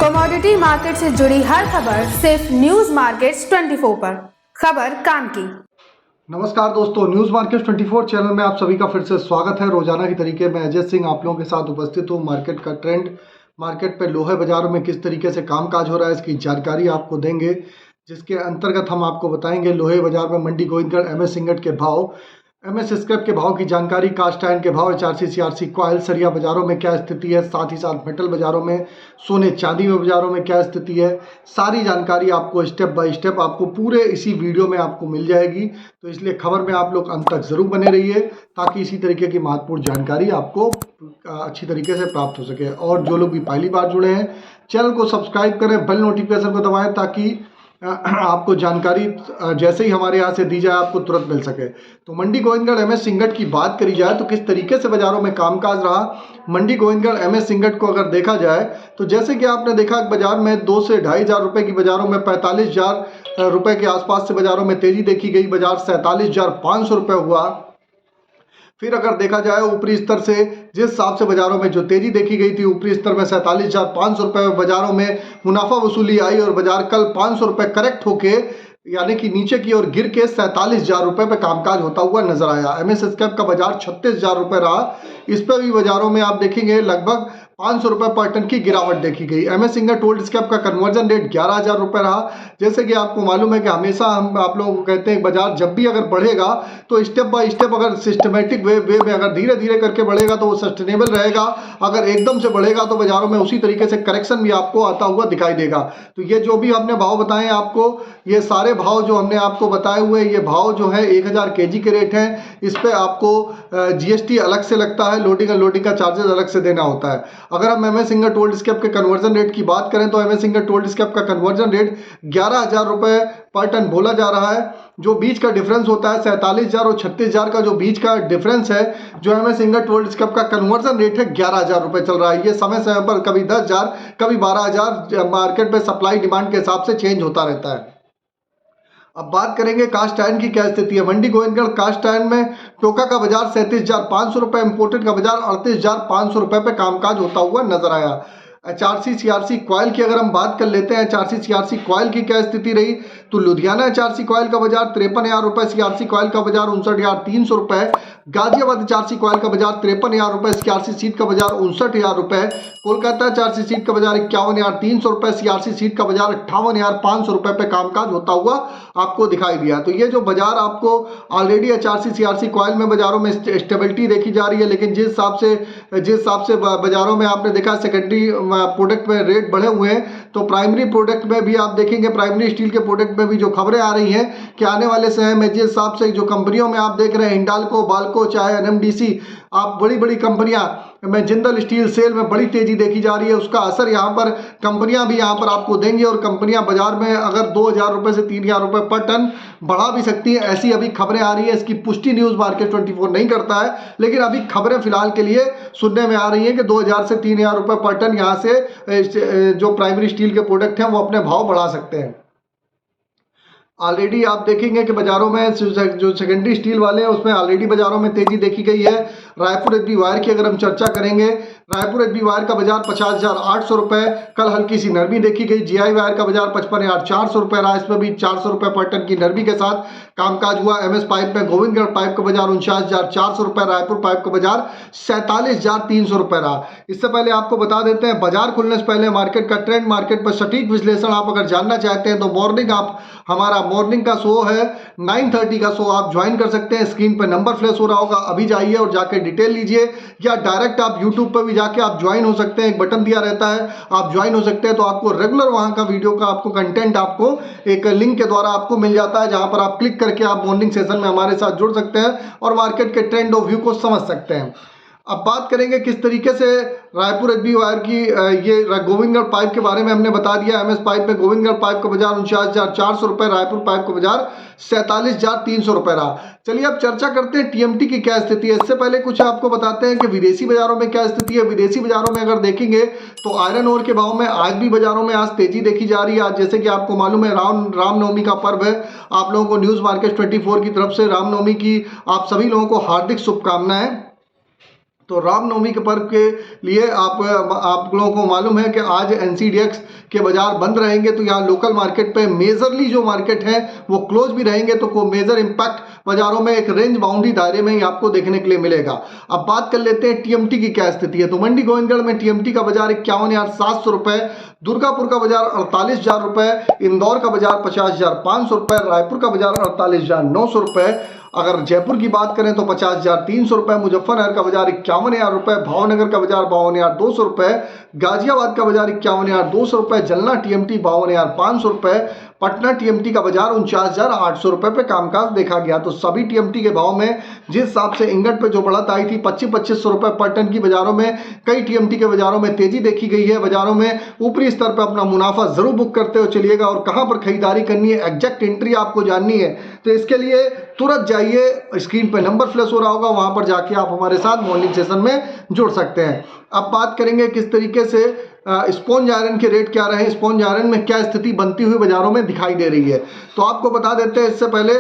Commodity market से जुड़ी हर खबर सिर्फ न्यूज मार्केट्स 24 पर। खबर काम की। नमस्कार दोस्तों, न्यूज मार्केट 24 चैनल में आप सभी का फिर से स्वागत है। रोजाना की तरीके मैं अजय सिंह आप लोगों के साथ उपस्थित हूँ। मार्केट का ट्रेंड, मार्केट पे लोहे बाजारों में किस तरीके से कामकाज हो रहा है, इसकी जानकारी आपको देंगे, जिसके अंतर्गत हम आपको बताएंगे लोहे बाजार में मंडी गोविंदगढ़ एमएस इंगट के भाव, एमएस स्क्रैप के भाव की जानकारी, कास्ट आयरन के भाव, एचआरसी सीआरसी कॉयल, सरिया बाजारों में क्या स्थिति है, साथ ही साथ मेटल बाजारों में, सोने चांदी में बाजारों में क्या स्थिति है, सारी जानकारी आपको स्टेप बाय स्टेप आपको पूरे इसी वीडियो में आपको मिल जाएगी। तो इसलिए खबर में आप लोग अंत तक जरूर बने रहिए ताकि इसी तरीके की महत्वपूर्ण जानकारी आपको अच्छी तरीके से प्राप्त हो सके। और जो लोग भी पहली बार जुड़े हैं, चैनल को सब्सक्राइब करें, बेल नोटिफिकेशन को दबाएं ताकि आपको जानकारी जैसे ही हमारे यहाँ से दी जाए आपको तुरंत मिल सके। तो मंडी गोविंदगढ़ एमएस इंगट की बात करी जाए तो किस तरीके से बाजारों में कामकाज रहा। मंडी गोविंदगढ़ एमएस इंगट को अगर देखा जाए तो जैसे कि आपने देखा बाजार में 2 से 2,500 रुपए की बाजारों में 45,000 रुपए के आसपास से बाजारों में तेजी देखी गई। बाजार 47,500 रुपए हुआ। फिर अगर देखा जाए ऊपरी स्तर से जिस हिसाब से बाजारों में जो तेजी देखी गई थी, ऊपरी स्तर में 47,500 रुपए बाजारों में मुनाफा वसूली आई और बाजार कल 500 रुपए करेक्ट होके यानी कि नीचे की ओर गिर के 47,000 रुपए पे कामकाज होता हुआ नजर आया। एमएस स्क्रैप का बाजार 36,000 रुपए रहा। इस पर भी बाजारों में आप देखेंगे लगभग 500 रुपए पर टन की गिरावट देखी गई। एमएस इंगट ओल्ड स्क्रैप का कन्वर्जन रेट 11,000 रुपए रहा। जैसे कि आपको मालूम है कि हमेशा हम आप लोगों को कहते हैं बाजार जब भी अगर बढ़ेगा तो स्टेप बाय स्टेप अगर सिस्टमेटिक वे में अगर धीरे धीरे करके बढ़ेगा तो वो सस्टेनेबल रहेगा। अगर एकदम से बढ़ेगा तो बाजारों में उसी तरीके से करेक्शन भी आपको आता हुआ दिखाई देगा। तो ये जो भी हमने भाव बताए आपको, ये सारे भाव जो हमने आपको बताए हुए, ये भाव जो है 1,000 केजी के रेट हैं। इस पे आपको जीएसटी अलग से लगता है, लोडिंग अनलोडिंग का चार्जेस अलग से देना होता है। अगर हम एमएस इंगट ओल्ड स्क्रैप के कन्वर्जन रेट की बात करें तो एमएस इंगट ओल्ड स्क्रैप का कन्वर्जन रेट 11,000 रुपए पर टन बोला जा रहा है। जो बीच का डिफरेंस होता है 47,000 और 36,000 का जो बीच का डिफरेंस है, जो एमएस इंगट ओल्ड स्क्रैप का कन्वर्जन रेट है 11,000 रुपए चल रहा है। ये समय समय पर कभी 10,000 कभी 12,000 मार्केट में सप्लाई डिमांड के हिसाब से चेंज होता रहता है। अब बात करेंगे कास्ट आयरन की क्या स्थिति है। मंडी गोविंदगढ़ कास्ट आयरन में टोका का बाजार 37,500 रुपए, इंपोर्टेड का बाजार 38,500 रुपए पे कामकाज होता हुआ नजर आया। एचआरसी सीआरसी कॉयल की अगर हम बात कर लेते हैं, एचआरसी सीआरसी कॉयल की क्या स्थिति रही तो लुधियाना एचआरसी कॉयल का बाजार 53,000 रुपए, सीआरसी कॉयल का बाजार 59,300 रुपए, गाजियाबाद एचआरसी कॉयल का बाजार 53,000 रुपए, सीआरसी सीट का बाजार 59,000 रुपए, कोलकाता एचआरसी सीट का बाजार 51,300 रुपए, सीआरसी सीट का बाजार 58,500 रुपए पे कामकाज होता हुआ आपको दिखाई दिया। तो ये जो बाजार आपको ऑलरेडी एचआरसी सीआरसी कॉयल में बाजारों में स्टेबिलिटी देखी जा रही है, लेकिन जिस हिसाब से बाजारों में आपने देखा सेकेंडरी प्रोडक्ट में रेट बढ़े हुए हैं, तो प्राइमरी प्रोडक्ट में भी आप देखेंगे, प्राइमरी स्टील के प्रोडक्ट में भी जो खबरें आ रही हैं कि आने वाले समय में जिस हिसाब से जो कंपनियों में आप देख रहे हैं हिंडाल्को, बाल्को, चाहे एनएमडीसी, आप बड़ी बड़ी कंपनियां में जिंदल स्टील सेल में बड़ी तेजी देखी जा रही है। उसका असर यहाँ पर कंपनियां भी यहाँ पर आपको देंगी और कंपनियां बाजार में अगर 2,000 रुपए से 3,000 रुपए पर टन बढ़ा भी सकती है, ऐसी अभी खबरें आ रही है। इसकी पुष्टि न्यूज मार्केट 24 नहीं करता है, लेकिन अभी खबरें फिलहाल के लिए सुनने में आ रही है कि 2,000 से 3,000 रुपए पर टन यहाँ से जो प्राइमरी स्टील के प्रोडक्ट हैं वो अपने भाव बढ़ा सकते हैं। ऑलरेडी आप देखेंगे कि बाजारों में जो सेकेंडरी स्टील वाले हैं उसमें ऑलरेडी बाजारों में तेजी देखी गई है। रायपुर एचबी वायर की अगर हम चर्चा करेंगे, रायपुर एचबी वायर का बाजार 50,800 रुपए, कल हल्की सी नरमी देखी गई। जीआई वायर का बाजार 55,400 रुपए रहा, इसमें भी 400 रुपए पर टन की नरमी के साथ कामकाज हुआ। एमएस पाइप में गोविंदगढ़ पाइप का बाजार 49,400 रुपए, रायपुर पाइप का बाजार 47,300 रुपए रहा। इससे पहले आपको बता देते हैं बाजार खुलने से पहले मार्केट का ट्रेंड, मार्केट पर सटीक विश्लेषण आप अगर जानना चाहते हैं तो मॉर्निंग आप हमारा मॉर्निंग का शो है 9:30 का शो आप ज्वाइन कर सकते हैं। स्क्रीन पर नंबर फ्लैश हो रहा होगा, अभी जाइए और जाके डिटेल लीजिए, या डायरेक्ट आप यूट्यूब पर भी जाके आप ज्वाइन हो सकते हैं। एक बटन दिया रहता है, आप ज्वाइन हो सकते हैं, तो आपको रेगुलर वहां का वीडियो का आपको कंटेंट आपको एक लिंक के द्वारा आपको मिल जाता है, जहां पर आप क्लिक करके आप मॉर्निंग सेशन में हमारे साथ जुड़ सकते हैं और मार्केट के ट्रेंड और व्यू को समझ सकते हैं। अब बात करेंगे किस तरीके से रायपुर एचबी वायर की ये गोविंदगढ़ पाइप के बारे में हमने बता दिया। एमएस पाइप में गोविंदगढ़ पाइप का बाजार 49,400 रुपए, रायपुर पाइप का बाजार 47,300 रुपए रहा। चलिए अब चर्चा करते हैं टीएमटी की क्या स्थिति है। इससे पहले कुछ आपको बताते हैं कि विदेशी बाजारों में क्या स्थिति है। विदेशी बाजारों में अगर देखेंगे तो आयरन ओर के भाव में आज भी बाजारों में आज तेजी देखी जा रही है। आज जैसे कि आपको मालूम है रामनवमी का पर्व है, आप लोगों को न्यूज मार्केट 24 की तरफ से रामनवमी की आप सभी लोगों को हार्दिक शुभकामनाएं। तो रामनवमी के पर्व के लिए आप लोगों को मालूम है कि आज एनसीडीएक्स के बाजार बंद रहेंगे, तो यहाँ लोकल मार्केट पे मेजरली जो मार्केट है वो क्लोज भी रहेंगे, तो कोई मेजर इंपैक्ट बाजारों में एक रेंज बाउंड्री दायरे में ही आपको देखने के लिए मिलेगा। अब बात कर लेते हैं टीएमटी की क्या स्थिति है। तो मंडी गोविंदगढ़ में टीएमटी का बाजार 51,700 रुपए, दुर्गापुर का बाजार 48,000 रुपए, इंदौर का बाजार 50,500 रुपए, रायपुर का बाजार 48,900 रुपए। अगर जयपुर की बात करें तो 50,300 रुपए, मुजफ्फरनगर का बाजार 51,000 रुपए, भावनगर का बाजार 52,200 रुपए, गाजियाबाद का बाजार 51,200 रुपए, जलना टीएमटी 52,500 रुपए, पटना टीएमटी का बाजार 49,800 रुपए पे कामकाज देखा गया। तो सभी टीएमटी के भाव में जिस हिसाब से इंगट पे जो बढ़त आई थी 2500 रुपए पर टन की बाजारों में, कई टीएमटी के बाजारों में तेजी देखी गई है। बाजारों में ऊपरी स्तर पर अपना मुनाफा जरूर बुक करते हुए चलिएगा, और कहां पर खरीदारी करनी है, एग्जैक्ट एंट्री आपको जाननी है तो इसके लिए तुरंत जाइए, स्क्रीन पे नंबर फ्लैश हो रहा होगा, वहां पर जाके आप हमारे साथ मॉर्निंग सेशन में जुड़ सकते हैं। अब बात करेंगे किस तरीके से स्पॉन्ज आयरन के रेट क्या रहे, स्पॉन्ज आयरन में क्या स्थिति बनती हुई बाजारों में दिखाई दे रही है। तो आपको बता देते हैं इससे पहले,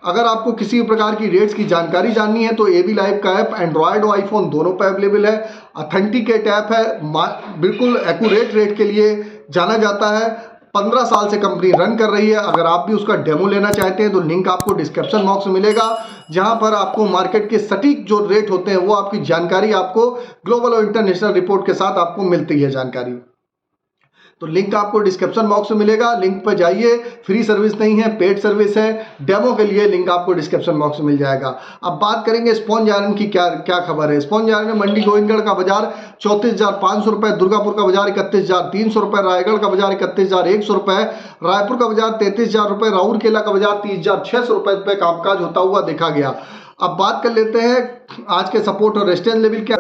अगर आपको किसी भी प्रकार की रेट्स की जानकारी जाननी है तो एबी लाइव का ऐप एंड्रॉयड और आईफोन दोनों पर अवेलेबल है। ऑथेंटिकेट ऐप है, बिल्कुल एक्यूरेट रेट के लिए जाना जाता है। 15 साल से कंपनी रन कर रही है। अगर आप भी उसका डेमो लेना चाहते हैं तो लिंक आपको डिस्क्रिप्शन बॉक्स में मिलेगा, जहां पर आपको मार्केट के सटीक जो रेट होते हैं वो आपकी जानकारी आपको ग्लोबल और इंटरनेशनल रिपोर्ट के साथ आपको मिलती है जानकारी। तो लिंक आपको डिस्क्रिप्शन बॉक्स में मिलेगा, लिंक पर जाइए। फ्री सर्विस नहीं है, पेड सर्विस है। डेमो के लिए लिंक आपको डिस्क्रिप्शन बॉक्स में मिल जाएगा। अब बात करेंगे स्पॉन्ज आयरन की क्या खबर है। स्पॉन्ज आयरन में मंडी गोविंदगढ़ का बाजार 34,500 रुपए, दुर्गापुर का बाजार 31,300 रुपए, रायगढ़ का बाजार 31,100 रुपए, रायपुर का बाजार 33,000 रुपए, राउरकेला का बाजार 30,600 रुपए पे कामकाज होता हुआ देखा गया। अब बात कर लेते हैं आज के सपोर्ट और रेजिस्टेंस लेवल क्या।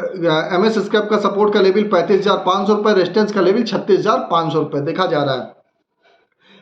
एमएस स्क्रैप का सपोर्ट का लेवल 35,500 रुपए, रेजिस्टेंस का लेवल 36,500 रुपए देखा जा रहा है।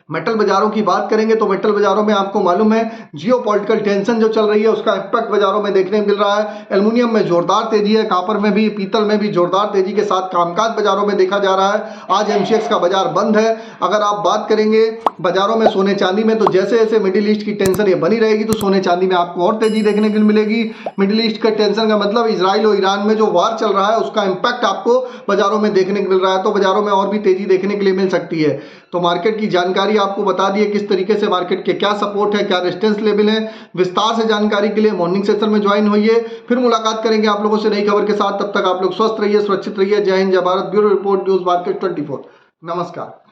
मेटल बाजारों की बात करेंगे तो मेटल बाजारों में आपको मालूम है जियोपॉलिटिकल टेंशन जो चल रही है उसका इंपैक्ट बाजारों में देखने को मिल रहा है। एल्युमिनियम में जोरदार तेजी है, कॉपर में भी, पीतल में भी जोरदार तेजी के साथ कामकाज बाजारों में देखा जा रहा है। आज एमसीएक्स का बाजार बंद है। अगर आप बात करेंगे बाजारों में सोने चांदी में, तो जैसे जैसे मिडिल ईस्ट की टेंशन ये बनी रहेगी तो सोने चांदी में आपको और तेजी देखने को मिलेगी। मिडिल ईस्ट का टेंशन का मतलब इजराइल और ईरान में जो वार चल रहा है उसका इंपैक्ट आपको बाजारों में देखने को मिल रहा है, तो बाजारों में और भी तेजी देखने के लिए मिल सकती है। तो मार्केट की जानकारी आपको बता दिए किस तरीके से मार्केट के क्या सपोर्ट है, क्या रेजिस्टेंस लेवल है। विस्तार से जानकारी के लिए मॉर्निंग सेशन में ज्वाइन होइए। फिर मुलाकात करेंगे आप लोगों से नई खबर के साथ। तब तक आप लोग स्वस्थ रहिए, सुरक्षित रहिए। जय हिंद, जय Bharat. Bureau report, news market 24। नमस्कार।